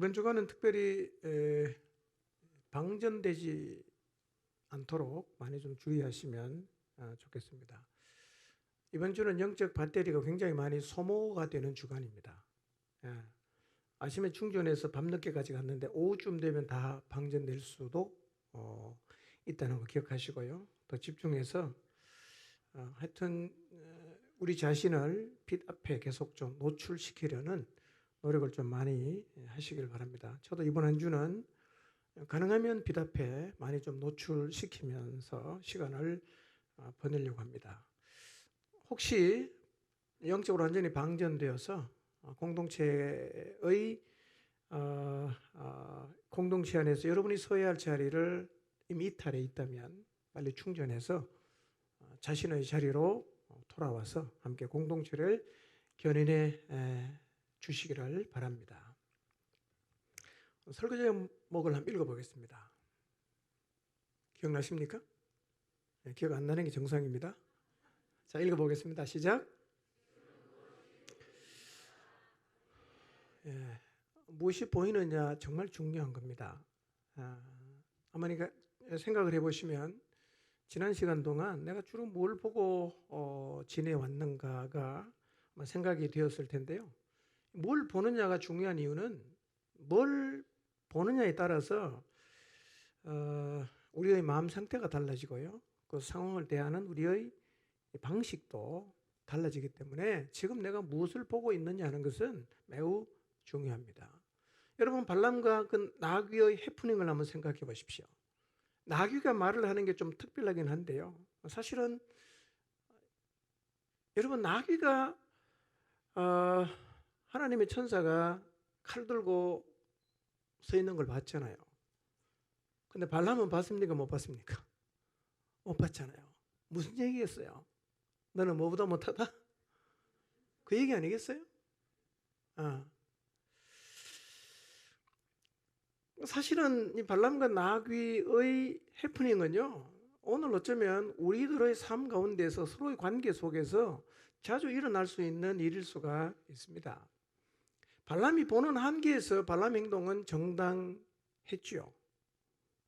이번 주간은 특별히 방전되지 않도록 많이 좀 주의하시면 좋겠습니다. 이번 주는 영적 배터리가 굉장히 많이 소모가 되는 주간입니다. 아침에 충전해서 밤늦게까지 갔는데 오후쯤 되면 다 방전될 수도 있다는 거 기억하시고요. 더 집중해서 하여튼 우리 자신을 빛 앞에 계속 좀 노출시키려는 노력을 좀 많이 하시길 바랍니다. 저도 이번 한 주는 가능하면 빛 앞에 많이 좀 노출시키면서 시간을 보내려고 합니다. 혹시 영적으로 완전히 방전되어서 공동체의 공동체 안에서 여러분이 서야 할 자리를 이미 이탈해 있다면 빨리 충전해서 자신의 자리로 돌아와서 함께 공동체를 견인해 주시기를 바랍니다. 설교 제목을 한번 읽어보겠습니다. 기억나십니까? 기억 안 나는 게 정상입니다. 자, 읽어보겠습니다. 시작. 무엇이 보이느냐 정말 중요한 겁니다. 아마 생각을 해보시면 지난 시간 동안 내가 주로 뭘 보고 지내왔는가가 생각이 되었을 텐데요. 뭘 보느냐가 중요한 이유는 뭘 보느냐에 따라서 우리의 마음 상태가 달라지고요. 그 상황을 대하는 우리의 방식도 달라지기 때문에 지금 내가 무엇을 보고 있느냐 하는 것은 매우 중요합니다. 여러분, 발람과 그 나귀의 해프닝을 한번 생각해 보십시오. 나귀가 말을 하는 게 좀 특별하긴 한데요. 사실은 여러분, 나귀가 하나님의 천사가 칼 들고 서 있는 걸 봤잖아요. 근데 발람은 봤습니까? 못 봤습니까? 못 봤잖아요. 무슨 얘기겠어요? 너는 뭐보다 못하다? 그 얘기 아니겠어요? 사실은 이 발람과 나귀의 해프닝은요, 오늘 어쩌면 우리들의 삶 가운데서 서로의 관계 속에서 자주 일어날 수 있는 일일 수가 있습니다. 발람이 보는 한계에서 발람 행동은 정당했지요.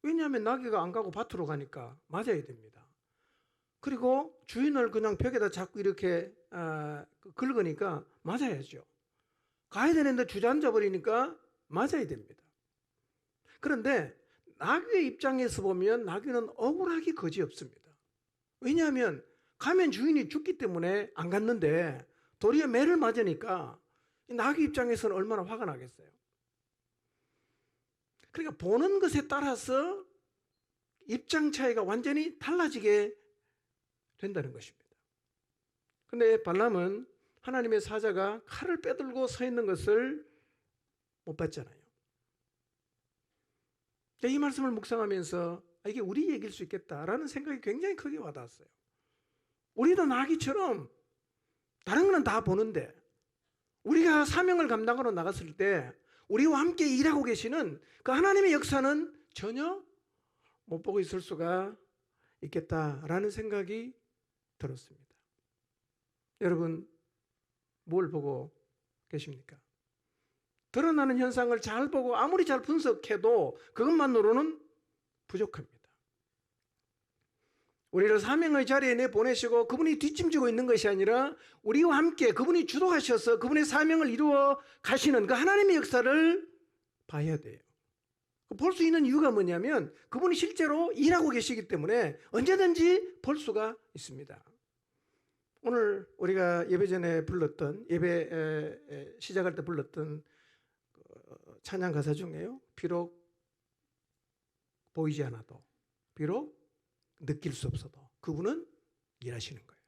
왜냐하면 나귀가 안 가고 밭으로 가니까 맞아야 됩니다. 그리고 주인을 그냥 벽에다 자꾸 이렇게 긁으니까 맞아야죠. 가야 되는데 주저앉아 버리니까 맞아야 됩니다. 그런데 나귀의 입장에서 보면 나귀는 억울하기 거지없습니다. 왜냐하면 가면 주인이 죽기 때문에 안 갔는데 도리어 매를 맞으니까 나귀 입장에서는 얼마나 화가 나겠어요. 그러니까 보는 것에 따라서 입장 차이가 완전히 달라지게 된다는 것입니다. 그런데 발람은 하나님의 사자가 칼을 빼들고 서 있는 것을 못 봤잖아요. 이 말씀을 묵상하면서 이게 우리 얘기일 수 있겠다라는 생각이 굉장히 크게 와닿았어요. 우리도 나귀처럼 다른 거는 다 보는데 우리가 사명을 감당하러 나갔을 때 우리와 함께 일하고 계시는 그 하나님의 역사는 전혀 못 보고 있을 수가 있겠다라는 생각이 들었습니다. 여러분, 뭘 보고 계십니까? 드러나는 현상을 잘 보고 아무리 잘 분석해도 그것만으로는 부족합니다. 우리를 사명의 자리에 내보내시고 그분이 뒷짐지고 있는 것이 아니라 우리와 함께 그분이 주도하셔서 그분의 사명을 이루어 가시는 그 하나님의 역사를 봐야 돼요. 볼 수 있는 이유가 뭐냐면 그분이 실제로 일하고 계시기 때문에 언제든지 볼 수가 있습니다. 오늘 우리가 예배 전에 불렀던, 예배 시작할 때 불렀던 찬양 가사 중에요. 비록 보이지 않아도, 비록 느낄 수 없어도 그분은 일하시는 거예요.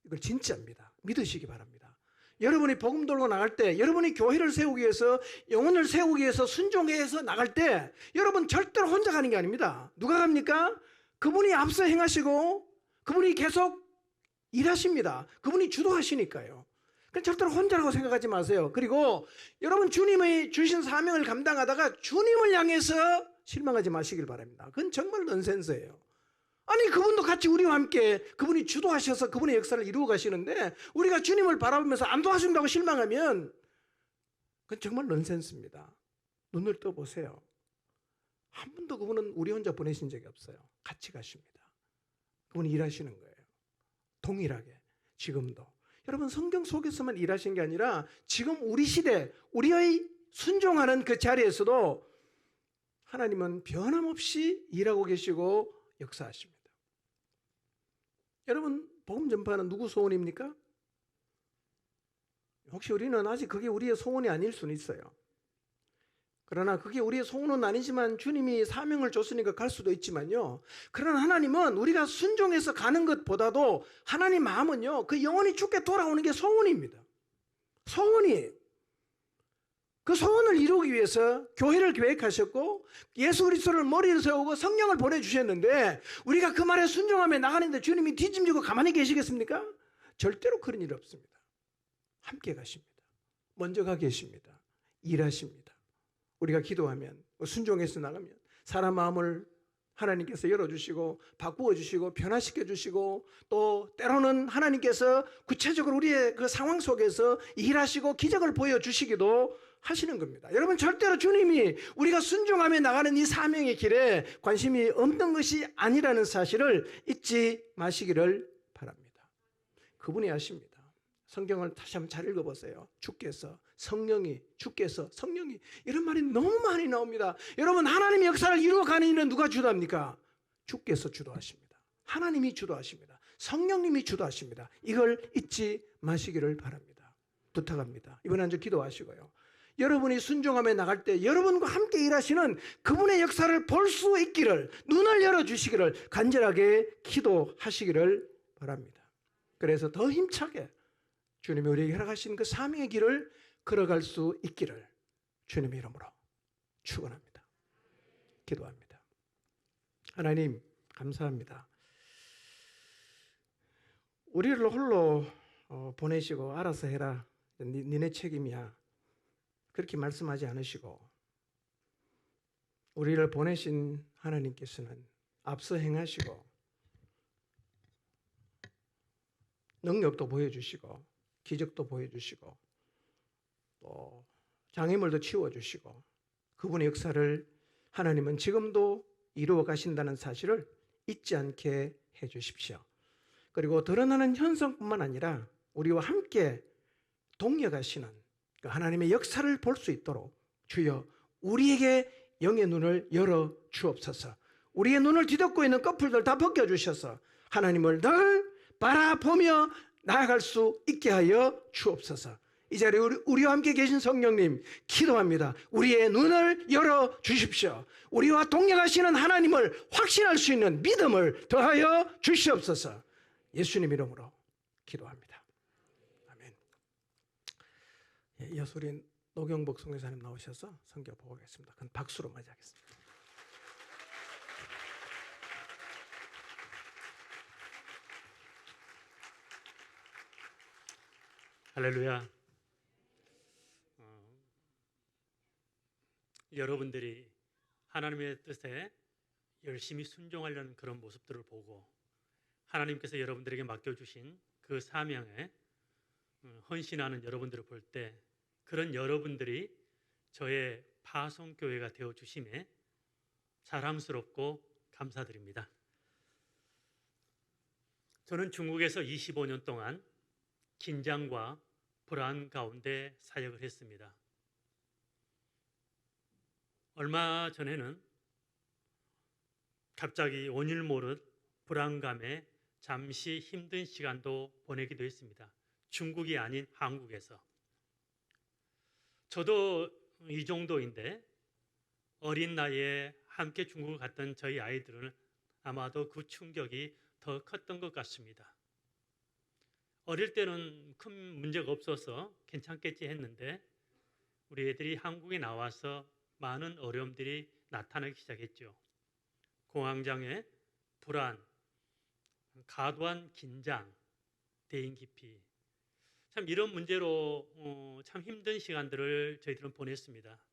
이걸 진짜입니다. 믿으시기 바랍니다. 여러분이 복음 돌고 나갈 때, 여러분이 교회를 세우기 위해서, 영혼을 세우기 위해서 순종해서 나갈 때 여러분 절대로 혼자 가는 게 아닙니다. 누가 갑니까? 그분이 앞서 행하시고 그분이 계속 일하십니다. 그분이 주도하시니까요. 그러니까 절대로 혼자라고 생각하지 마세요. 그리고 여러분 주님의 주신 사명을 감당하다가 주님을 향해서 실망하지 마시길 바랍니다. 그건 정말 넌센스예요. 아니, 그분도 같이 우리와 함께 그분이 주도하셔서 그분의 역사를 이루어 가시는데 우리가 주님을 바라보면서 안 도와준다고 실망하면 그건 정말 넌센스입니다. 눈을 떠보세요. 한 번도 그분은 우리 혼자 보내신 적이 없어요. 같이 가십니다. 그분이 일하시는 거예요. 동일하게 지금도. 여러분, 성경 속에서만 일하신 게 아니라 지금 우리 시대, 우리의 순종하는 그 자리에서도 하나님은 변함없이 일하고 계시고 역사하십니다. 여러분, 복음 전파는 누구 소원입니까? 혹시 우리는 아직 그게 우리의 소원이 아닐 수는 있어요. 그러나 그게 우리의 소원은 아니지만 주님이 사명을 줬으니까 갈 수도 있지만요. 그러나 하나님은 우리가 순종해서 가는 것보다도 하나님 마음은요, 그 영혼이 죽게 돌아오는 게 소원입니다. 소원이에요. 그 소원을 이루기 위해서 교회를 계획하셨고 예수 그리스도를 머리를 세우고 성령을 보내주셨는데 우리가 그 말에 순종하며 나가는데 주님이 뒤짐지고 가만히 계시겠습니까? 절대로 그런 일 없습니다. 함께 가십니다. 먼저 가 계십니다. 일하십니다. 우리가 기도하면 순종해서 나가면 사람 마음을 하나님께서 열어주시고 바꾸어 주시고 변화시켜 주시고 또 때로는 하나님께서 구체적으로 우리의 그 상황 속에서 일하시고 기적을 보여주시기도 하시는 겁니다. 여러분, 절대로 주님이 우리가 순종하며 나가는 이 사명의 길에 관심이 없는 것이 아니라는 사실을 잊지 마시기를 바랍니다. 그분이 아십니다. 성경을 다시 한번 잘 읽어보세요. 주께서, 성령이, 주께서, 성령이, 이런 말이 너무 많이 나옵니다. 여러분, 하나님의 역사를 이루어가는 일은 누가 주도합니까? 주께서 주도하십니다. 하나님이 주도하십니다. 성령님이 주도하십니다. 이걸 잊지 마시기를 바랍니다. 부탁합니다. 이번에 앉아 기도하시고요. 여러분이 순종하며 나갈 때 여러분과 함께 일하시는 그분의 역사를 볼 수 있기를, 눈을 열어주시기를 간절하게 기도하시기를 바랍니다. 그래서 더 힘차게 주님이 우리에게 허락하신 그 사명의 길을 걸어갈 수 있기를 주님의 이름으로 축원합니다. 기도합니다. 하나님, 감사합니다. 우리를 홀로 보내시고 알아서 해라, 니네 책임이야, 그렇게 말씀하지 않으시고 우리를 보내신 하나님께서는 앞서 행하시고 능력도 보여주시고 기적도 보여주시고 또 장애물도 치워주시고 그분의 역사를 하나님은 지금도 이루어 가신다는 사실을 잊지 않게 해주십시오. 그리고 드러나는 현상뿐만 아니라 우리와 함께 동역하시는 그 하나님의 역사를 볼 수 있도록 주여 우리에게 영의 눈을 열어 주옵소서. 우리의 눈을 뒤덮고 있는 꺼풀들 다 벗겨주셔서 하나님을 늘 바라보며 나아갈 수 있게 하여 주옵소서. 이 자리에 우리와 함께 계신 성령님 기도합니다. 우리의 눈을 열어 주십시오. 우리와 동역하시는 하나님을 확신할 수 있는 믿음을 더하여 주시옵소서. 예수님 이름으로 기도합니다. 아멘. 이어서 우리 노경복 선교사님 나오셔서 선교 보고 계십니다. 그건 박수로 맞이하겠습니다. 할렐루야. 여러분들이 하나님의 뜻에 열심히 순종하려는 그런 모습들을 보고 하나님께서 여러분들에게 맡겨주신 그 사명에 헌신하는 여러분들을 볼 때 그런 여러분들이 저의 파송교회가 되어주심에 자랑스럽고 감사드립니다. 저는 중국에서 25년 동안 긴장과 불안 가운데 사역을 했습니다. 얼마 전에는 갑자기 원일 모를 불안감에 잠시 힘든 시간도 보내기도 했습니다. 중국이 아닌 한국에서. 저도 이 정도인데 어린 나이에 함께 중국을 갔던 저희 아이들은 아마도 그 충격이 더 컸던 것 같습니다. 어릴 때는 큰 문제가 없어서 괜찮겠지 했는데 우리 애들이 한국에 나와서 많은 어려움들이 나타나기 시작했죠. 공황장애, 불안, 과도한 긴장, 대인 기피. 참 이런 문제로 참 힘든 시간들을 저희들은 보냈습니다.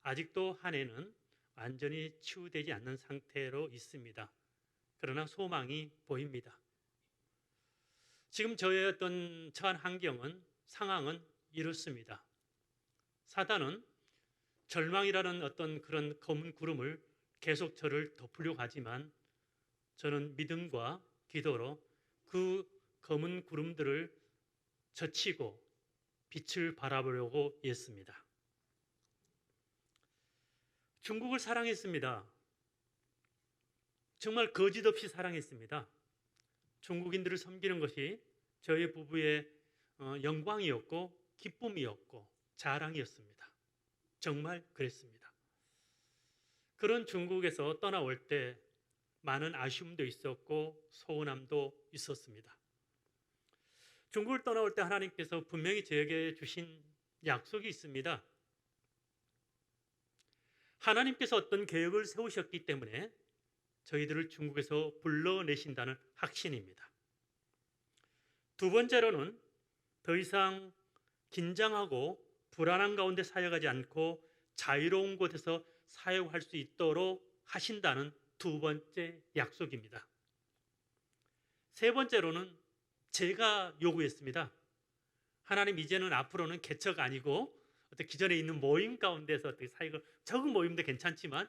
아직도 한 해는 완전히 치유되지 않는 상태로 있습니다. 그러나 소망이 보입니다. 지금 저의 어떤 처한 환경은, 상황은 이렇습니다. 사단은 절망이라는 어떤 그런 검은 구름을 계속 저를 덮으려고 하지만 저는 믿음과 기도로 그 검은 구름들을 젖히고 빛을 바라보려고 했습니다. 중국을 사랑했습니다. 정말 거짓 없이 사랑했습니다. 중국인들을 섬기는 것이 저희 부부의 영광이었고 기쁨이었고 자랑이었습니다. 정말 그랬습니다. 그런 중국에서 떠나올 때 많은 아쉬움도 있었고 서운함도 있었습니다. 중국을 떠나올 때 하나님께서 분명히 저에게 주신 약속이 있습니다. 하나님께서 어떤 계획을 세우셨기 때문에 저희들을 중국에서 불러내신다는 확신입니다. 두 번째로는 더 이상 긴장하고 불안한 가운데 사역하지 않고 자유로운 곳에서 사역할 수 있도록 하신다는 두 번째 약속입니다. 세 번째로는 제가 요구했습니다. 하나님, 이제는 앞으로는 개척 아니고 어떤 기존에 있는 모임 가운데서 어떻게 사역을, 적은 모임도 괜찮지만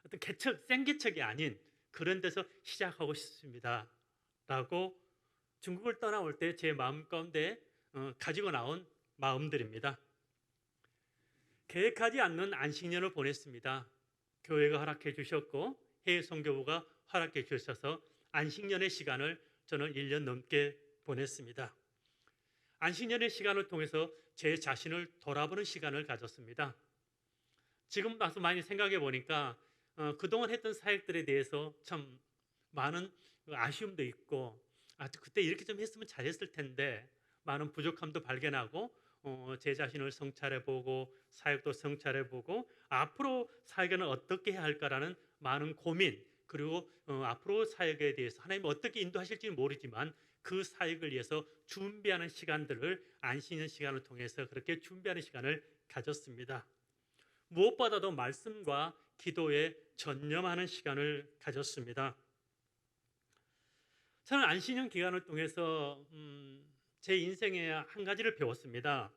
어떤 개척, 생개척이 아닌 그런 데서 시작하고 싶습니다 라고 중국을 떠나올 때 제 마음 가운데 가지고 나온 마음들입니다. 계획하지 않는 안식년을 보냈습니다. 교회가 허락해 주셨고 해외 선교부가 허락해 주셔서 안식년의 시간을 저는 1년 넘게 보냈습니다. 안식년의 시간을 통해서 제 자신을 돌아보는 시간을 가졌습니다. 지금 와서 많이 생각해 보니까 그동안 했던 사역들에 대해서 참 많은 아쉬움도 있고, 그때 이렇게 좀 했으면 잘했을 텐데, 많은 부족함도 발견하고 제 자신을 성찰해보고 사역도 성찰해보고 앞으로 사역에는 어떻게 해야 할까라는 많은 고민, 그리고 앞으로 사역에 대해서 하나님이 어떻게 인도하실지는 모르지만 그 사역을 위해서 준비하는 시간들을 안식년 시간을 통해서 그렇게 준비하는 시간을 가졌습니다. 무엇보다도 말씀과 기도에 전념하는 시간을 가졌습니다. 저는 안식년 기간을 통해서 제 인생에 한 가지를 배웠습니다.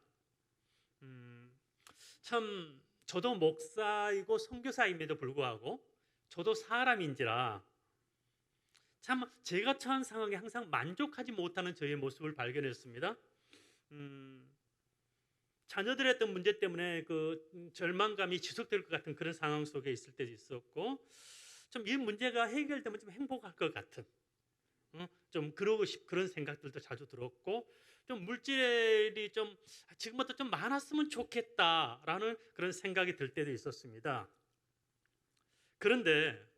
참 저도 목사이고 선교사임에도 불구하고 저도 사람인지라 참 제가 처한 상황에 항상 만족하지 못하는 저의 모습을 발견했습니다. 자녀들의 어떤 문제 때문에 그 절망감이 지속될 것 같은 그런 상황 속에 있을 때도 있었고, 좀 이 문제가 해결되면 좀 행복할 것 같은 좀 그러고 그런 생각들도 자주 들었고, 좀 물질이 좀 지금부터 좀 많았으면 좋겠다라는 그런 생각이 들 때도 있었습니다. 그런데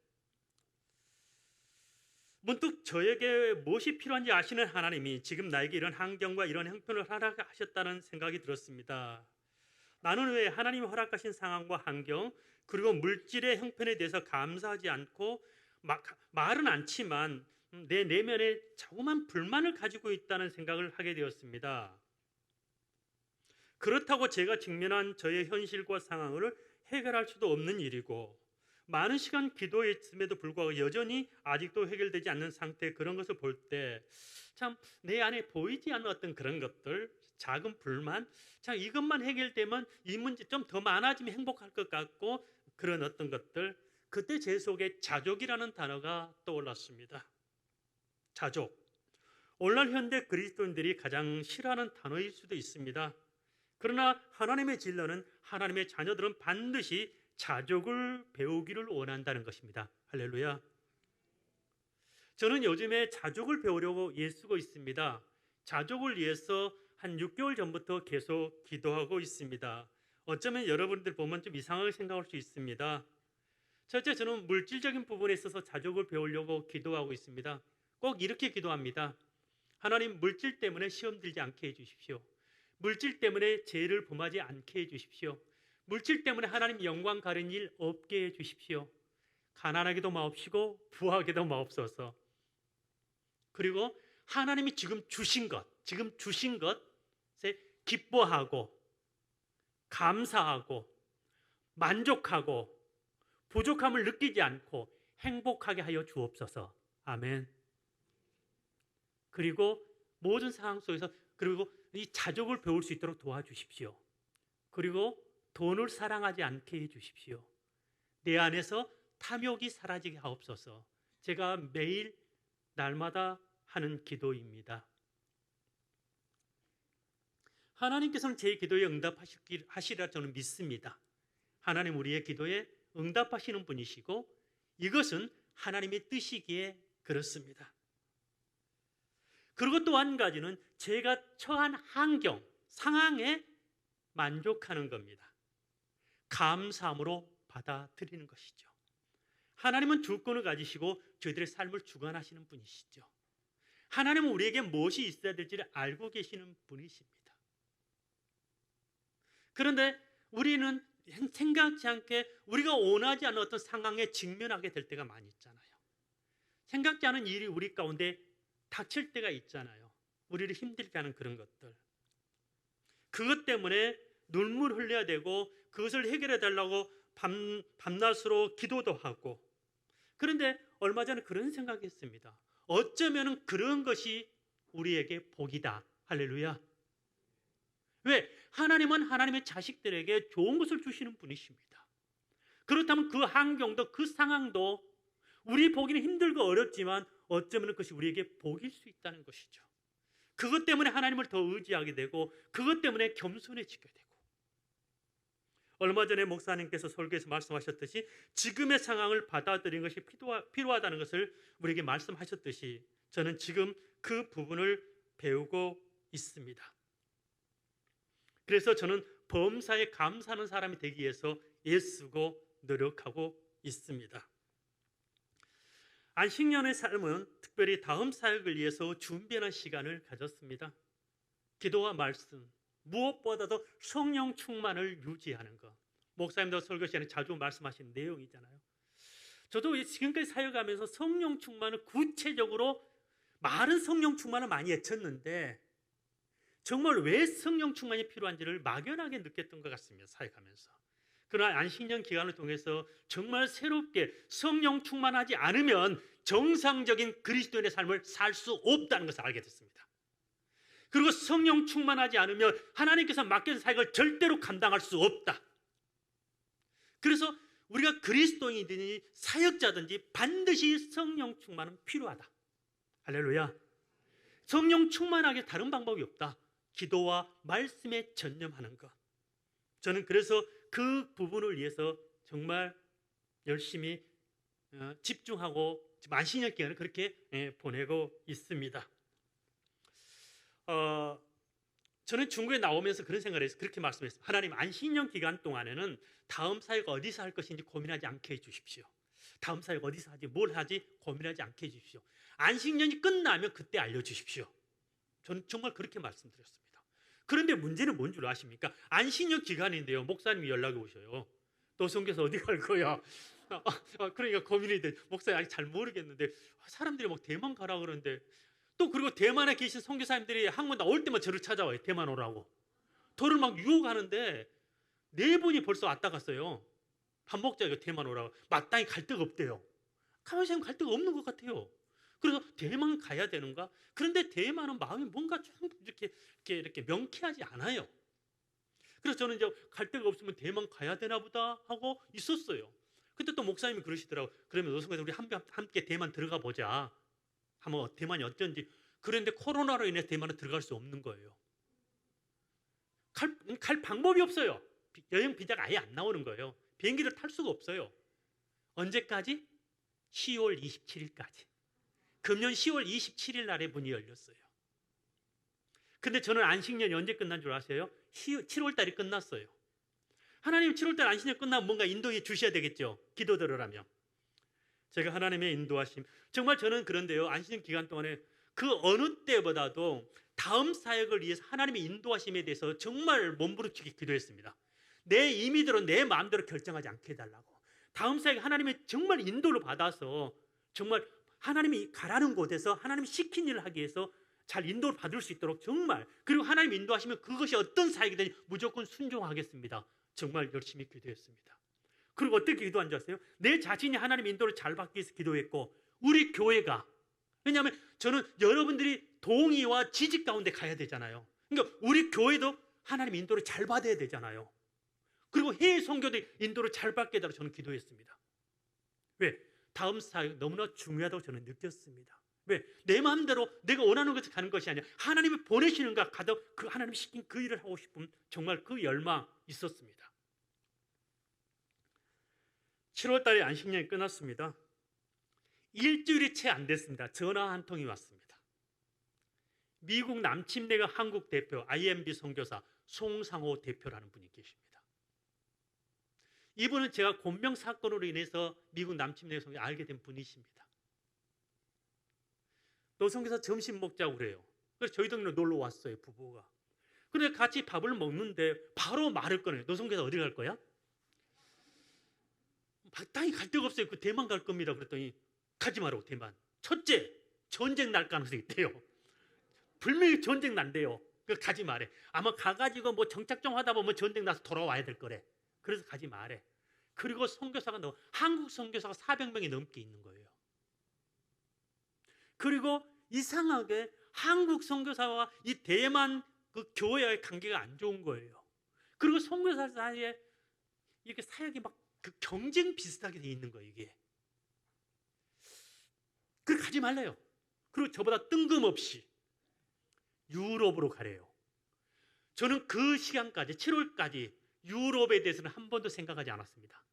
문득 저에게 무엇이 필요한지 아시는 하나님이 지금 나에게 이런 환경과 이런 형편을 허락하셨다는 생각이 들었습니다. 나는 왜 하나님이 허락하신 상황과 환경, 그리고 물질의 형편에 대해서 감사하지 않고 말은 않지만 내 내면에 자꾸만 불만을 가지고 있다는 생각을 하게 되었습니다. 그렇다고 제가 직면한 저의 현실과 상황을 해결할 수도 없는 일이고, 많은 시간 기도했음에도 불구하고 여전히 아직도 해결되지 않는 상태, 그런 것을 볼 때 참 내 안에 보이지 않는 어떤 그런 것들, 작은 불만, 참 이것만 해결되면 이 문제 좀 더 많아지면 행복할 것 같고, 그런 어떤 것들, 그때 제 속에 자족이라는 단어가 떠올랐습니다. 자족. 오늘날 현대 그리스도인들이 가장 싫어하는 단어일 수도 있습니다. 그러나 하나님의 진로는 하나님의 자녀들은 반드시 자족을 배우기를 원한다는 것입니다. 할렐루야. 저는 요즘에 자족을 배우려고 애쓰고 있습니다. 자족을 위해서 한 6개월 전부터 계속 기도하고 있습니다. 어쩌면 여러분들 보면 좀 이상하게 생각할 수 있습니다. 첫째, 저는 물질적인 부분에 있어서 자족을 배우려고 기도하고 있습니다. 꼭 이렇게 기도합니다. 하나님, 물질 때문에 시험 들지 않게 해주십시오. 물질 때문에 죄를 범하지 않게 해주십시오. 물질 때문에 하나님 영광 가린 일 없게 해주십시오. 가난하게도 마옵시고 부하게도 마옵소서. 그리고 하나님이 지금 주신 것에 기뻐하고 감사하고 만족하고 부족함을 느끼지 않고 행복하게 하여 주옵소서. 아멘. 그리고 모든 상황 속에서 그리고 이 자족을 배울 수 있도록 도와주십시오. 그리고 돈을 사랑하지 않게 해주십시오. 내 안에서 탐욕이 사라지게 하옵소서. 제가 매일 날마다 하는 기도입니다. 하나님께서는 제 기도에 응답하시리라 저는 믿습니다. 하나님 우리의 기도에 응답하시는 분이시고 이것은 하나님의 뜻이기에 그렇습니다. 그리고 또 한 가지는 제가 처한 환경, 상황에 만족하는 겁니다. 감사함으로 받아들이는 것이죠. 하나님은 주권을 가지시고 저희들의 삶을 주관하시는 분이시죠. 하나님은 우리에게 무엇이 있어야 될지를 알고 계시는 분이십니다. 그런데 우리는 생각지 않게 우리가 원하지 않는 어떤 상황에 직면하게 될 때가 많이 있잖아요. 생각지 않은 일이 우리 가운데 닥칠 때가 있잖아요. 우리를 힘들게 하는 그런 것들. 그것 때문에 눈물 흘려야 되고 그것을 해결해 달라고 밤낮으로 기도도 하고. 그런데 얼마 전에 그런 생각이 했습니다. 어쩌면 그런 것이 우리에게 복이다. 할렐루야. 왜? 하나님은 하나님의 자식들에게 좋은 것을 주시는 분이십니다. 그렇다면 그 환경도 그 상황도 우리 보기는 힘들고 어렵지만 어쩌면 그것이 우리에게 복일 수 있다는 것이죠. 그것 때문에 하나님을 더 의지하게 되고 그것 때문에 겸손해지게 되고. 얼마 전에 목사님께서 설교에서 말씀하셨듯이 지금의 상황을 받아들이는 것이 필요하다는 것을 우리에게 말씀하셨듯이 저는 지금 그 부분을 배우고 있습니다. 그래서 저는 범사에 감사하는 사람이 되기 위해서 애쓰고 노력하고 있습니다. 안식년의 삶은 특별히 다음 사역을 위해서 준비하는 시간을 가졌습니다. 기도와 말씀, 무엇보다도 성령 충만을 유지하는 것. 목사님도 설교 시간에 자주 말씀하신 내용이잖아요. 저도 지금까지 사역하면서 성령 충만을 구체적으로 말은 성령 충만을 많이 외쳤는데 정말 왜 성령 충만이 필요한지를 막연하게 느꼈던 것 같습니다. 사역하면서. 그러나 안식년 기간을 통해서 정말 새롭게 성령 충만하지 않으면 정상적인 그리스도인의 삶을 살 수 없다는 것을 알게 됐습니다. 그리고 성령 충만하지 않으면 하나님께서 맡겨진 사역을 절대로 감당할 수 없다. 그래서 우리가 그리스도인이든지 사역자든지 반드시 성령 충만은 필요하다. 할렐루야. 성령 충만하게 다른 방법이 없다. 기도와 말씀에 전념하는 것. 저는 그래서 그 부분을 위해서 정말 열심히 집중하고 안식년 기간을 그렇게 보내고 있습니다. 저는 중국에 나오면서 그런 생각을 해서 그렇게 말씀했어요. 하나님 안식년 기간 동안에는 다음 사역 어디서 할 것인지 고민하지 않게 해주십시오. 다음 사역 어디서 하지 뭘 하지 고민하지 않게 해주십시오. 안식년이 끝나면 그때 알려주십시오. 저는 정말 그렇게 말씀드렸습니다. 그런데 문제는 뭔 줄 아십니까? 안식년 기간인데요. 목사님이 연락이 오셔요. 너 선교사 어디 갈 거야? 그러니까 고민이 돼. 목사님 아직 잘 모르겠는데 사람들이 막 대만 가라 그러는데 또 그리고 대만에 계신 선교사님들이 한국 나올 때만 저를 찾아와요. 대만 오라고. 저를 막 유혹하는데 4분이 벌써 왔다 갔어요. 밥 먹자 이거 대만 오라고. 마땅히 갈 데가 없대요. 가만히 생각하면 갈 데가 없는 것 같아요. 그래서 대만 가야 되는가? 그런데 대만은 마음이 뭔가 좀 이렇게 명쾌하지 않아요. 그래서 저는 이제 갈 데가 없으면 대만 가야 되나 보다 하고 있었어요. 그때 또 목사님이 그러시더라고. 그러면 노성에서 우리 함께 대만 들어가 보자. 한번 대만이 어쩐지. 그런데 코로나로 인해 대만에 들어갈 수 없는 거예요. 갈 방법이 없어요. 여행 비자가 아예 안 나오는 거예요. 비행기를 탈 수가 없어요. 언제까지? 10월 27일까지. 금년 10월 27일 날에 문이 열렸어요. 근데 저는 안식년이 언제 끝난 줄 아세요? 7월 달이 끝났어요. 하나님 7월 달 안식년 끝나면 뭔가 인도해 주셔야 되겠죠. 기도드리라며. 제가 하나님의 인도하심. 정말 저는 그런데요. 안식년 기간 동안에 그 어느 때보다도 다음 사역을 위해서 하나님의 인도하심에 대해서 정말 몸부림치게 기도했습니다. 내 임의대로 내 마음대로 결정하지 않게 해달라고. 다음 사역에 하나님의 정말 인도를 받아서 정말 하나님이 가라는 곳에서 하나님이 시킨 일을 하기 위해서 잘 인도를 받을 수 있도록 정말 그리고 하나님 인도하시면 그것이 어떤 사역이든지 무조건 순종하겠습니다. 정말 열심히 기도했습니다. 그리고 어떻게 기도한 줄 아세요? 내 자신이 하나님 인도를 잘 받기 위해서 기도했고 우리 교회가 왜냐하면 저는 여러분들이 동의와 지지 가운데 가야 되잖아요. 그러니까 우리 교회도 하나님 인도를 잘 받아야 되잖아요. 그리고 해외 선교도 인도를 잘 받게 해달라고 저는 기도했습니다. 왜? 다음 사역 너무나 중요하다고 저는 느꼈습니다. 왜? 내 마음대로 내가 원하는 것을 가는 것이 아니라 하나님이 보내시는가 가도 그 하나님이 시킨 그 일을 하고 싶은 정말 그 열망 있었습니다. 7월 달에 안식년이 끝났습니다. 일주일이 채 안 됐습니다. 전화 한 통이 왔습니다. 미국 남침내가 한국 대표 IMB 선교사 송상호 대표라는 분이 계십니다. 이분은 제가 곤병 사건으로 인해서 미국 남침내 선교사 알게 된 분이십니다. 노선교사 점심 먹자고 그래요. 그래서 저희 동네로 놀러 왔어요, 부부가. 그런데 같이 밥을 먹는데 바로 말을 꺼내요. 노선교사 어디 갈 거야? 마땅히 갈 데가 없어요. 그 대만 갈 겁니다. 그랬더니 가지 마라고. 대만. 첫째, 전쟁 날 가능성이 있대요. 분명히 전쟁 난대요. 그 가지 말래. 아마 가가지고 뭐 정착 좀 하다 보면 전쟁 나서 돌아와야 될 거래. 그래서 가지 말래. 그리고 선교사가 한국 선교사가 400명이 넘게 있는 거예요. 그리고 이상하게 한국 선교사와 이 대만 그 교회와의 관계가 안 좋은 거예요. 그리고 선교사 사이에 이렇게 사역이 막 그 경쟁 비슷하게 돼 있는 거예요, 이게. 그래 가지 말래요. 그리고 저보다 뜬금없이 유럽으로 가래요. 저는 그 시간까지 7월까지 유럽에 대해서는 한 번도 생각하지 않았습니다.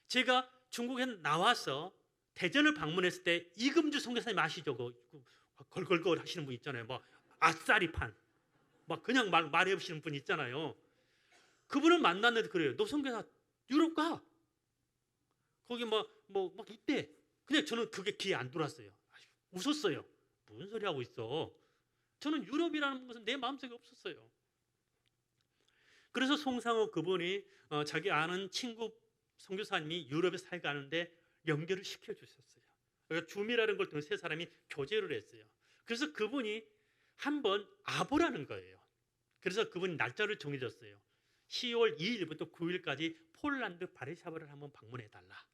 제가 중국에 나와서 대전을 방문했을 때 이금주 선교사님 아시죠? 걸걸걸 하시는 분 있잖아요. 뭐 아싸리판, 막 그냥 말해 보시는 분 있잖아요. 그분을 만났는데 그래요. 너 선교사 유럽 가. 거기 막 있대. 근데 저는 그게 귀에 안 들어왔어요. 웃었어요. 무슨 소리 하고 있어? 저는 유럽이라는 것은 내 마음속에 없었어요. 그래서 송상호 그분이 자기 아는 친구 선교사님이 유럽에 살가는데 연결을 시켜주셨어요. 그러니까 줌이라는 걸 통해서 세 사람이 교제를 했어요. 그래서 그분이 한번 와보라는 거예요. 그래서 그분이 날짜를 정해줬어요. 10월 2일부터 9일까지 폴란드 바르샤바를 한번 방문해달라.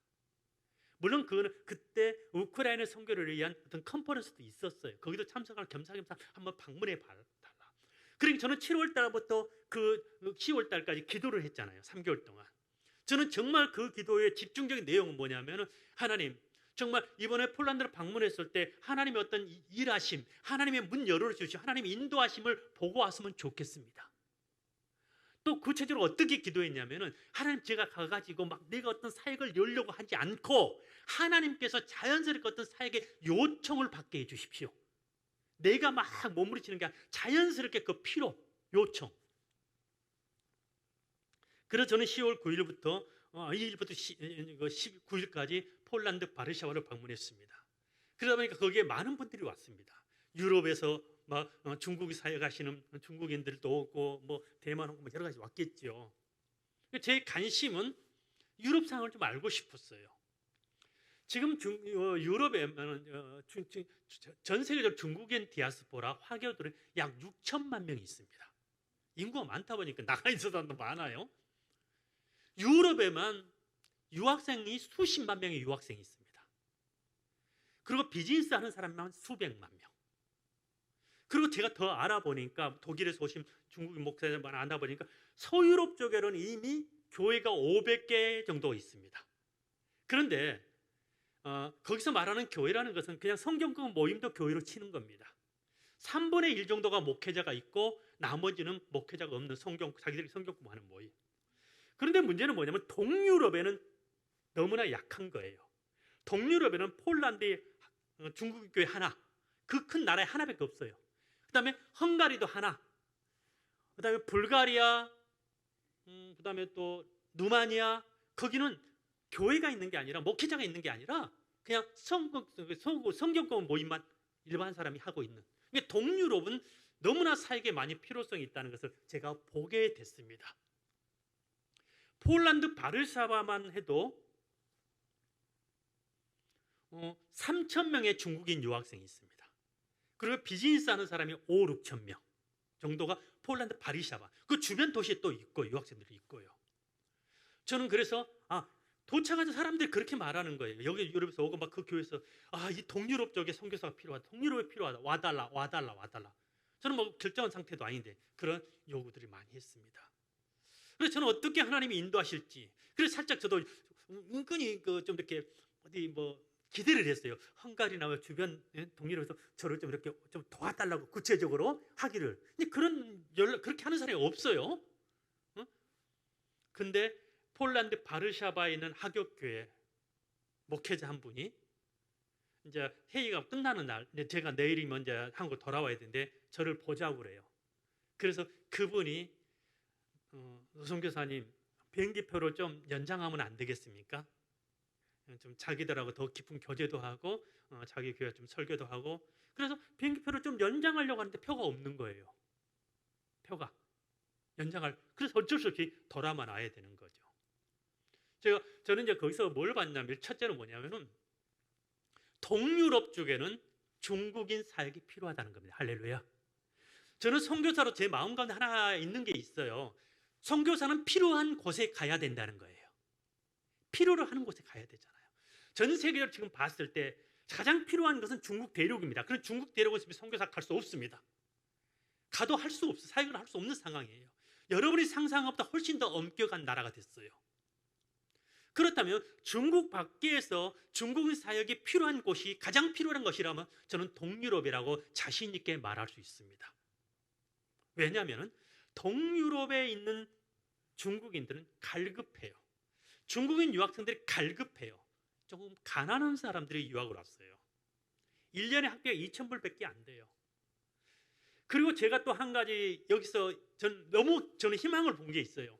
물론 그거는 그때 우크라이나 선교를 위한 어떤 컨퍼런스도 있었어요. 거기도 참석할 겸사겸사 한번 방문해달라. 그러니까 저는 7월 달부터 그 10월 달까지 기도를 했잖아요. 3개월 동안. 저는 정말 그 기도의 집중적인 내용은 뭐냐면은 하나님, 정말 이번에 폴란드를 방문했을 때 하나님의 어떤 일하심, 하나님의 문 열어주시고 하나님의 인도하심을 보고 왔으면 좋겠습니다. 또 구체적으로 어떻게 기도했냐면은 하나님 제가 가가지고 막 내가 어떤 사역을 열려고 하지 않고 하나님께서 자연스럽게 어떤 사역의 요청을 받게 해주십시오. 내가 막 몸부림치는 게 아니라 자연스럽게 그 필요, 요청. 그래서 저는 10월 9일부터 19일까지 폴란드 바르샤바를 방문했습니다. 그러다 보니까 거기에 많은 분들이 왔습니다. 유럽에서 막 중국에 사역하시는 중국인들도 오고 뭐 대만 오고 여러 가지 왔겠죠. 제 관심은 유럽 상황을 좀 알고 싶었어요. 지금 유럽에 전 세계적으로 중국인 디아스포라 화교들은 약 6천만 명이 있습니다. 인구가 많다 보니까 나가 있는 사람도 많아요. 유럽에만 유학생이 수십만 명의 유학생이 있습니다. 그리고 비즈니스 하는 사람만 수백만 명. 그리고 제가 더 알아보니까 독일에서 오신 중국인 목사님만 알아보니까 서유럽 쪽에는 이미 교회가 500개 정도 있습니다. 그런데 거기서 말하는 교회라는 것은 그냥 성경권 모임도 교회로 치는 겁니다. 3분의 1 정도가 목회자가 있고 나머지는 목회자가 없는 자기들이 성경 공부하는 모임. 그런데 문제는 뭐냐면 동유럽에는 너무나 약한 거예요. 동유럽에는 폴란드의 중국 교회 하나, 그 큰 나라에 하나밖에 없어요. 그 다음에 헝가리도 하나, 그 다음에 불가리아, 그 다음에 또 루마니아, 거기는 교회가 있는 게 아니라 목회자가 있는 게 아니라 그냥 성경권 모임만 일반 사람이 하고 있는. 동유럽은 너무나 사역에 많이 필요성이 있다는 것을 제가 보게 됐습니다. 폴란드 바르샤바만 해도 3천 명의 중국인 유학생이 있습니다. 그리고 비즈니스 하는 사람이 5, 6천 명 정도가 폴란드 바르샤바. 그 주변 도시에 또 있고 유학생들이 있고요. 저는 그래서 도착한 사람들이 그렇게 말하는 거예요. 여기 유럽에서 오고 막 그 교회에서 이 동유럽 쪽에 선교사가 필요하다. 동유럽에 필요하다. 와달라. 저는 뭐 결정한 상태도 아닌데 그런 요구들이 많이 했습니다. 그래서 저는 어떻게 하나님이 인도하실지, 그래서 살짝 저도 은근히 좀 이렇게 어디 뭐 기대를 했어요. 헝가리나 주변 동료로서 저를 좀 이렇게 좀 도와달라고 구체적으로 하기를. 근데 그런 그렇게 하는 사람이 없어요. 어? 근데 폴란드 바르샤바에 있는 하교교회 목회자 한 분이 이제 회의가 끝나는 날, 제가 내일이면 이제 한국 돌아와야 되는데 저를 보자고 그래요. 그래서 그분이 선교사님, 비행기표를 좀 연장하면 안 되겠습니까? 좀 자기들하고 더 깊은 교제도 하고 자기 교회 좀 설교도 하고, 그래서 비행기표를 좀 연장하려고 하는데 표가 없는 거예요. 표가 연장할, 그래서 어쩔 수 없이 돌아만 와야 되는 거죠. 저는 이제 거기서 뭘 봤냐면, 첫째는 뭐냐면은 동유럽 쪽에는 중국인 사역이 필요하다는 겁니다. 할렐루야. 저는 선교사로 제 마음 가운데 하나 있는 게 있어요. 선교사는 필요한 곳에 가야 된다는 거예요. 필요로 하는 곳에 가야 되잖아요. 전 세계를 지금 봤을 때 가장 필요한 것은 중국 대륙입니다. 그런 중국 대륙은 선교사 갈 수 없습니다. 가도 할 수 없어, 사역을 할 수 없는 상황이에요. 여러분이 상상한 것보다 훨씬 더 엄격한 나라가 됐어요. 그렇다면 중국 밖에서 중국인 사역이 필요한 곳이 가장 필요한 것이라면 저는 동유럽이라고 자신 있게 말할 수 있습니다. 왜냐하면 동유럽에 있는 중국인들은 갈급해요. 중국인 유학생들이 갈급해요. 조금 가난한 사람들이 유학을 왔어요. 1년에 학비가 2,000불밖에 안 돼요. 그리고 제가 또 한 가지 여기서 저는 희망을 본 게 있어요.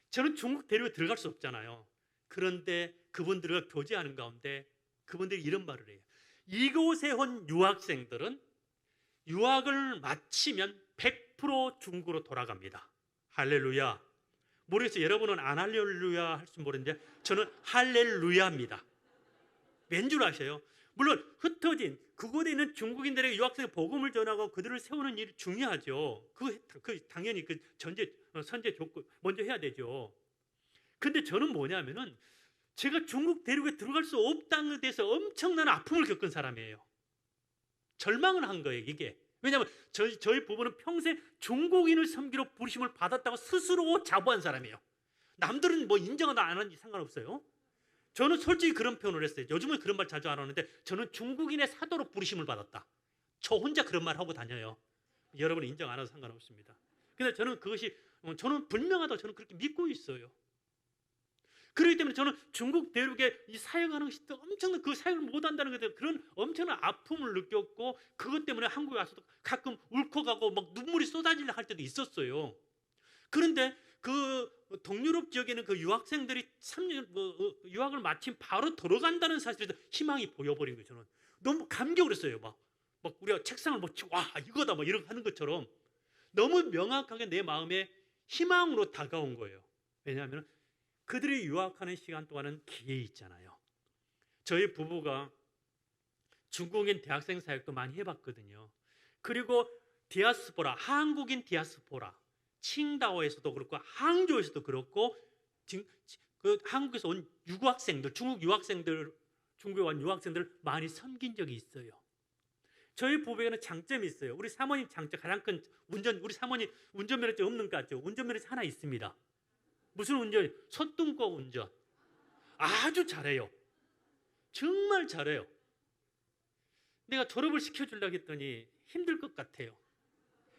저는 중국 대륙에 들어갈 수 없잖아요. 그런데 그분들과 교제하는 가운데 그분들이 이런 말을 해요. 이곳에 온 유학생들은 유학을 마치면 100% 중국으로 돌아갑니다. 할렐루야. 모르겠어요. 여러분은 안 할렐루야 할지 모르는데 저는 할렐루야입니다. 왠 줄 아세요? 물론 흩어진 그곳에 있는 중국인들에게 유학생의 복음을 전하고 그들을 세우는 일이 중요하죠. 당연히 선제 조건 먼저 해야 되죠. 근데 저는 뭐냐면은 제가 중국 대륙에 들어갈 수 없다는 데 대해서 엄청난 아픔을 겪은 사람이에요. 절망을 한 거예요, 이게. 왜냐하면 저희 부부는 평생 중국인을 섬기러 부르심을 받았다고 스스로 자부한 사람이에요. 남들은 뭐 인정하다 안 하는지 상관없어요. 저는 솔직히 그런 표현을 했어요. 요즘은 그런 말 자주 안 하는데 저는 중국인의 사도로 부르심을 받았다. 저 혼자 그런 말 하고 다녀요. 여러분 인정 안 해도 상관없습니다. 근데 저는 그것이 저는 분명하다고 저는 그렇게 믿고 있어요. 그렇기 때문에 저는 중국 대륙에 이 사역하는 것이 엄청난 그 사역을 못한다는 것에 그런 엄청난 아픔을 느꼈고, 그것 때문에 한국에 와서도 가끔 울컥하고 막 눈물이 쏟아지려 할 때도 있었어요. 그런데 그 동유럽 지역에는 그 유학생들이 3년 유학을 마친 바로 들어간다는 사실에서 희망이 보여버린 거예요. 저는 너무 감격을 했어요. 막 우리가 책상을 뭐 치고 와 이거다 뭐 이런 하는 것처럼 너무 명확하게 내 마음에 희망으로 다가온 거예요. 왜냐하면 그들이 유학하는 시간 동안은 기회 있잖아요. 저희 부부가 중국인 대학생 사역도 많이 해봤거든요. 그리고 디아스포라, 한국인 디아스포라, 칭다오에서도 그렇고 항저우에서도 그렇고 그 한국에서 온 유학생들, 중국 유학생들, 중국에 온 유학생들 많이 섬긴 적이 있어요. 저희 부부에는 장점이 있어요. 우리 사모님 장점 가장 큰 우리 사모님 운전면허증 없는 것 같죠? 운전면허증 하나 있습니다. 무슨 운전? 소뚱거 운전. 아주 잘해요. 정말 잘해요. 내가 졸업을 시켜주려고 했더니 힘들 것 같아요.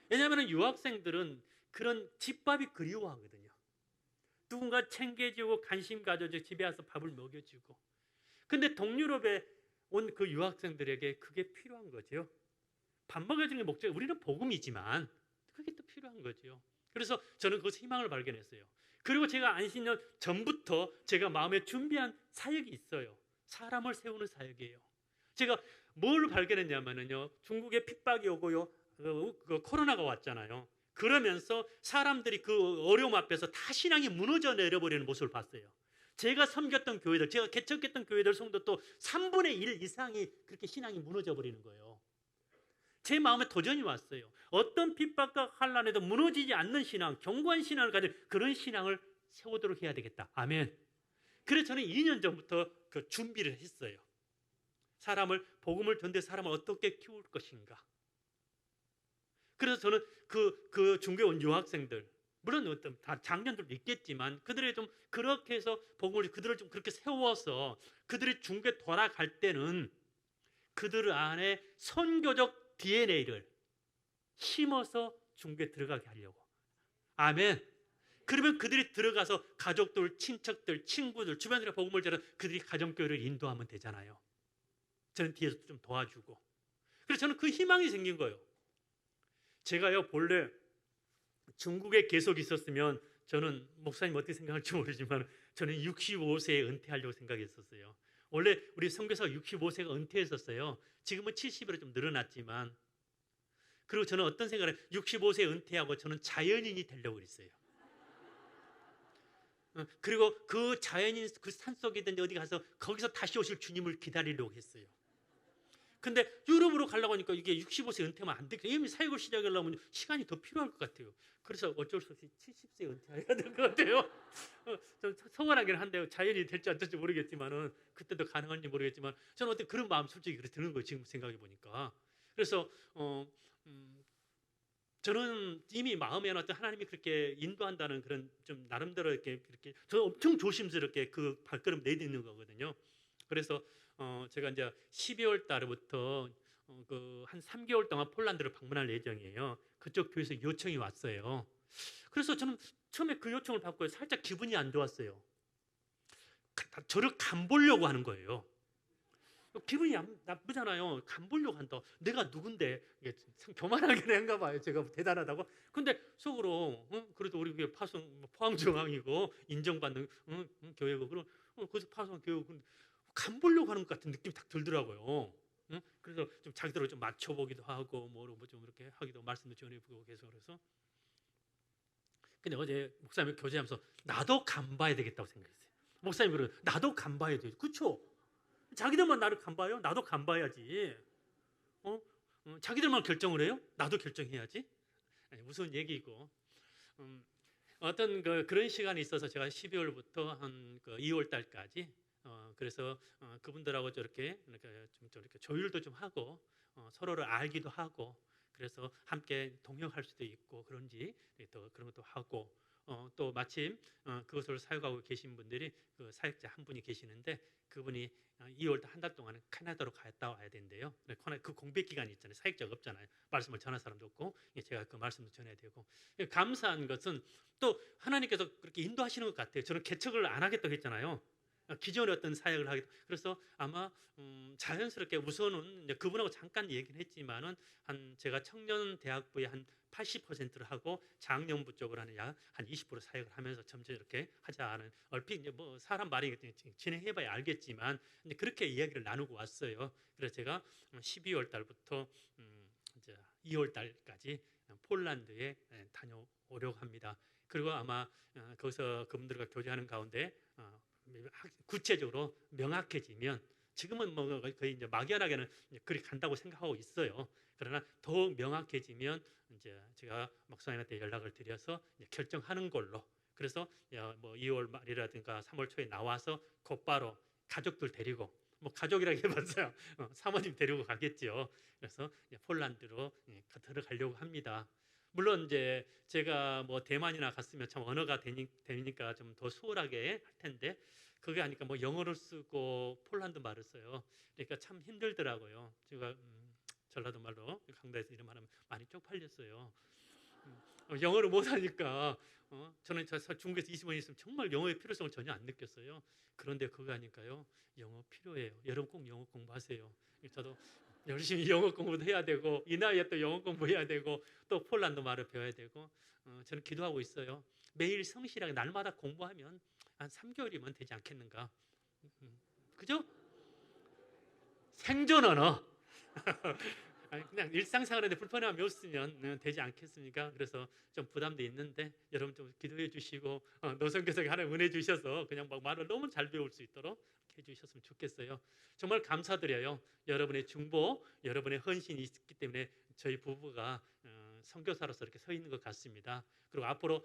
왜냐하면 유학생들은 그런 집밥이 그리워하거든요. 누군가 챙겨주고 관심 가져주고 집에 와서 밥을 먹여주고. 근데 동유럽에 온 그 유학생들에게 그게 필요한 거죠. 밥 먹여주는 게 목적, 우리는 복음이지만 그게 또 필요한 거죠. 그래서 저는 그것에 희망을 발견했어요. 그리고 제가 안식년 전부터 제가 마음에 준비한 사역이 있어요. 사람을 세우는 사역이에요. 제가 뭘 발견했냐면요, 중국에 핍박이 오고요, 그 코로나가 왔잖아요. 그러면서 사람들이 그 어려움 앞에서 다 신앙이 무너져 내려버리는 모습을 봤어요. 제가 섬겼던 교회들, 제가 개척했던 교회들 성도 또 3분의 1 이상이 그렇게 신앙이 무너져 버리는 거예요. 제 마음에 도전이 왔어요. 어떤 핍박과 환난에도 무너지지 않는 신앙, 견고한 신앙을 가진 그런 신앙을 세우도록 해야 되겠다. 아멘. 그래서 저는 2년 전부터 그 준비를 했어요. 복음을 전대 사람을 어떻게 키울 것인가. 그래서 저는 그 중국에 온 유학생들, 물론 어떤 다 장년들도 있겠지만 그들의 좀 그렇게 해서 복음을 그들을 좀 그렇게 세워서 그들이 중국에 돌아갈 때는 그들 안에 선교적 DNA를 심어서 중국에 들어가게 하려고. 아멘. 그러면 그들이 들어가서 가족들, 친척들, 친구들, 주변에 복음을 전하는 그들이 가정교회를 인도하면 되잖아요. 저는 뒤에서 좀 도와주고. 그래서 저는 그 희망이 생긴 거예요. 제가요 본래 중국에 계속 있었으면 저는 목사님 어떻게 생각할지 모르지만 저는 65세에 은퇴하려고 생각했었어요. 원래 우리 선교사가 65세가 은퇴했었어요. 지금은 70으로 좀 늘어났지만. 그리고 저는 어떤 생각을 해요? 65세 은퇴하고 저는 자연인이 되려고 그랬어요. 그리고 그 자연인 그 산속이든지 어디 가서 거기서 다시 오실 주님을 기다리려고 했어요. 근데 유럽으로 가려고 하니까 이게 65세 은퇴하면 안 되겠어요. 이미 사역을 시작하려면 시간이 더 필요할 것 같아요. 그래서 어쩔 수 없이 70세 은퇴해야 될 것 같아요. 좀 서운하긴 한데요. 자연이 될지 안 될지 모르겠지만은 그때도 가능한지 모르겠지만 저는 어떤 그런 마음 솔직히 그렇게 드는 거예요. 지금 생각해 보니까. 그래서 저는 이미 마음에 어떤 하나님이 그렇게 인도한다는 그런 좀 나름대로 이렇게 저는 엄청 조심스럽게 그 발걸음 내딛는 거거든요. 그래서 제가 이제 12월 달부터 그 한 3개월 동안 폴란드를 방문할 예정이에요. 그쪽 교회에서 요청이 왔어요. 그래서 저는 처음에 그 요청을 받고 살짝 기분이 안 좋았어요. 저를 간보려고 하는 거예요. 기분이 나쁘잖아요. 간보려고 한다. 내가 누군데 이게 참 교만하긴 한가 봐요. 제가 대단하다고. 근데 속으로 그래도 우리 교회 포항중앙이고 인정받는 교회고 그럼 거기서 파송 교회 간보려고 하는 것 같은 느낌이 딱 들더라고요. 그래서 좀 자기들을 좀 맞춰보기도 하고 뭐 좀 이렇게 하기도 말씀도 전해보고 계속 그래서 근데 어제 목사님 교제하면서 나도 간봐야 되겠다고 생각했어요. 목사님 그러면 나도 간봐야 돼. 그렇죠? 자기들만 나를 간봐요? 나도 간봐야지. 자기들만 결정을 해요? 나도 결정해야지. 아니, 무슨 얘기고. 어떤 그런 시간이 있어서 제가 12월부터 한 2월 달까지 그래서 그분들하고 저렇게 저렇게 조율도 좀 하고 서로를 알기도 하고 그래서 함께 동역할 수도 있고 그런지 또 그런 것도 하고 또 마침 그것을 사역하고 계신 분들이 그 사역자 한 분이 계시는데 그분이 2월 한 달 동안은 캐나다로 갔다 와야 된대요. 그 공백 기간이 있잖아요. 사역자가 없잖아요. 말씀을 전할 사람도 없고 제가 그 말씀도 전해야 되고 감사한 것은 또 하나님께서 그렇게 인도하시는 것 같아요. 저는 개척을 안 하겠다고 했잖아요. 기존에 어떤 사역을 하겠다. 그래서 아마 자연스럽게 우선은 이제 그분하고 잠깐 얘기는 했지만은 한 제가 청년대학부에 한 80%를 하고 장년부 쪽으로 한 20% 사역을 하면서 점점 이렇게 하자는 얼핏 이제 뭐 사람 말이 진행해봐야 알겠지만 그렇게 이야기를 나누고 왔어요. 그래서 제가 12월 달부터 이제 2월 달까지 폴란드에 다녀오려고 합니다. 그리고 아마 거기서 그분들과 교제하는 가운데 구체적으로 명확해지면 지금은 뭐 거의 이제 막연하게는 그리 간다고 생각하고 있어요. 그러나 더욱 명확해지면 이제 제가 목사님한테 연락을 드려서 결정하는 걸로. 그래서 뭐 2월 말이라든가 3월 초에 나와서 곧바로 가족들 데리고 뭐 가족이라고 해봤어요. 사모님 데리고 가겠죠. 그래서 폴란드로 들어가려고 합니다. 물론 이제 제가 뭐 대만이나 갔으면 참 언어가 되니까 좀 더 수월하게 할 텐데 그게 아니까 뭐 영어를 쓰고 폴란드 말을 써요. 그러니까 참 힘들더라고요. 제가 전라도 말로 강다에서 이런 말하면 많이 쪽팔렸어요. 영어를 못하니까 저는 중국에서 20년 있으면 정말 영어의 필요성을 전혀 안 느꼈어요. 그런데 그거 아니까요. 영어 필요해요. 여러분 꼭 영어 공부하세요. 저도 열심히 영어 공부도 해야 되고 이 나이에 또 영어 공부해야 되고 또 폴란드 말을 배워야 되고 저는 기도하고 있어요. 매일 성실하게 날마다 공부하면 한 3개월이면 되지 않겠는가. 그죠? 생존 언어. 그냥 일상생활에 불편함이 없으면 되지 않겠습니까? 그래서 좀 부담도 있는데 여러분 좀 기도해 주시고 노선교사가 하나님 은혜 주셔서 그냥 막 말을 너무 잘 배울 수 있도록 해주셨으면 좋겠어요. 정말 감사드려요. 여러분의 중보, 여러분의 헌신이 있기 때문에 저희 부부가 선교사로서 이렇게 서 있는 것 같습니다. 그리고 앞으로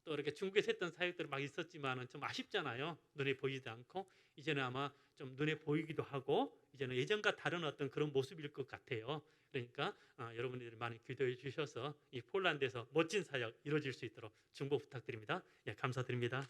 또 이렇게 중국에서 했던 사역들이 막 있었지만은 좀 아쉽잖아요. 눈에 보이지도 않고 이제는 아마 좀 눈에 보이기도 하고 이제는 예전과 다른 어떤 그런 모습일 것 같아요. 그러니까 여러분들이 많이 기도해 주셔서 이 폴란드에서 멋진 사역 이루어질 수 있도록 중보 부탁드립니다. 예, 감사드립니다.